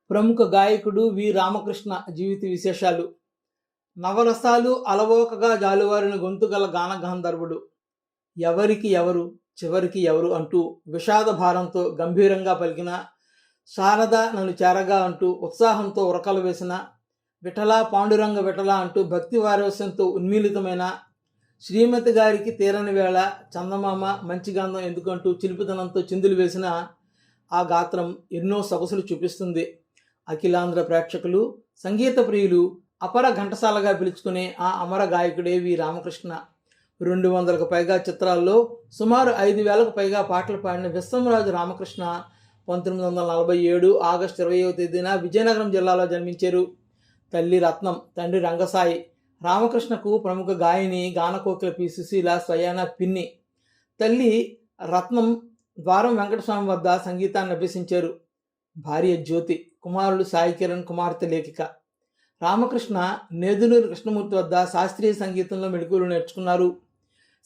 ప్రముఖ గాయకుడు వి. రామకృష్ణ జీవిత విశేషాలు. నవరసాలు అలవోకగా జాలువారిన గొంతుగల గాన గంధర్వుడు. ఎవరికి ఎవరు చివరికి ఎవరు అంటూ విషాద భారంతో గంభీరంగా పలికిన, శారద నన్ను చేరగా అంటూ ఉత్సాహంతో ఉరకలు వేసిన, విఠలా పాండురంగ విఠలా అంటూ భక్తి వారస్యంతో ఉన్మీలితమైన, శ్రీమతి గారికి తీరని వేళ చందమామ మంచి గంధం ఎందుకంటూ చిలిపితనంతో చిందులు వేసిన ఆ గాత్రం ఎన్నో సొగసులు చూపిస్తుంది. అఖిలాంధ్ర ప్రేక్షకులు, సంగీత ప్రియులు అపర ఘంటసాలగా పిలుచుకునే ఆ అమర గాయకుడే వి. రామకృష్ణ. 200కు పైగా చిత్రాల్లో సుమారు 5,000కు పైగా పాటలు పాడిన విశ్వంరాజు రామకృష్ణ 1947 ఆగస్టు 20వ తేదీన విజయనగరం జిల్లాలో జన్మించారు. తల్లి రత్నం, తండ్రి రంగసాయి. రామకృష్ణకు ప్రముఖ గాయని గానకోకిల పి. సుశీల స్వయాన పిన్ని. తల్లి రత్నం ద్వారం వెంకటస్వామి వద్ద సంగీతాన్ని అభ్యసించారు. భార్య జ్యోతి, కుమారుడు సాయి కిరణ్, కుమార్తె లేఖిక. రామకృష్ణ నేదునూరు కృష్ణమూర్తి వద్ద శాస్త్రీయ సంగీతంలో మెళకువలు నేర్చుకున్నారు.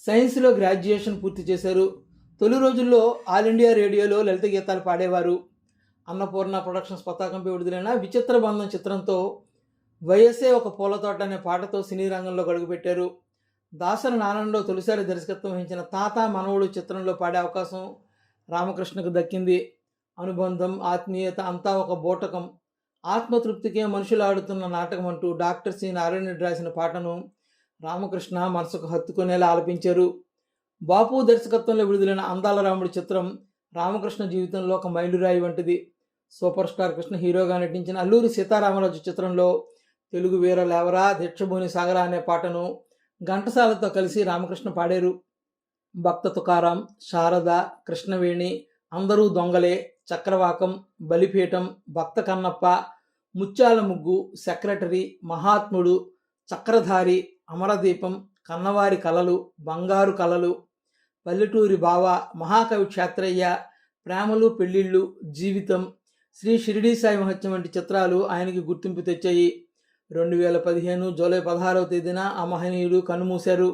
సైన్స్లో గ్రాడ్యుయేషన్ పూర్తి చేశారు. తొలి రోజుల్లో ఆల్ ఇండియా రేడియోలో లలిత గీతాలు పాడేవారు. అన్నపూర్ణ ప్రొడక్షన్స్ పతాకంపై విడుదలైన విచిత్ర బంధం చిత్రంతో వయస్సే ఒక పూలతోట అనే పాటతో సినీ రంగంలో గడుగుపెట్టారు. దాసరి నారాయణలో తొలిసారి దర్శకత్వం వహించిన తాత మనవడు చిత్రంలో పాడే అవకాశం రామకృష్ణకు దక్కింది. అనుబంధం, ఆత్మీయత అంతా ఒక బూటకం, ఆత్మతృప్తికే మనుషులు ఆడుతున్న నాటకం అంటూ డాక్టర్ సి. నారాయణ రెడ్డి రాసిన పాటను రామకృష్ణ మనసుకు హత్తుకునేలా ఆలపించారు. బాపు దర్శకత్వంలో విడుదలైన అందాల రాముడి చిత్రం రామకృష్ణ జీవితంలో ఒక మైలురాయి వంటిది. సూపర్ స్టార్ కృష్ణ హీరోగా నటించిన అల్లూరి సీతారామరాజు చిత్రంలో తెలుగు వీర లేవరా దీక్షభూని సాగరా అనే పాటను ఘంటసాలతో కలిసి రామకృష్ణ పాడారు. భక్త తుకారాం, శారద, కృష్ణవేణి, అందరూ దొంగలే, చక్రవాకం, బలిపీఠం, భక్త కన్నప్ప, ముత్యాల ముగ్గు, సెక్రటరీ, మహాత్ముడు, చక్రధారి, అమరదీపం, కన్నవారి కలలు, బంగారు కలలు, పల్లెటూరి బావ, మహాకవి క్షేత్రయ్య, ప్రేమలు పెళ్ళిళ్ళు, జీవితం, శ్రీ షిరిడీ సాయి మహత్యం వంటి చిత్రాలు ఆయనకి గుర్తింపు తెచ్చాయి. 2015 జూలై 16వ తేదీన ఆ మహనీయుడు కన్నుమూశారు.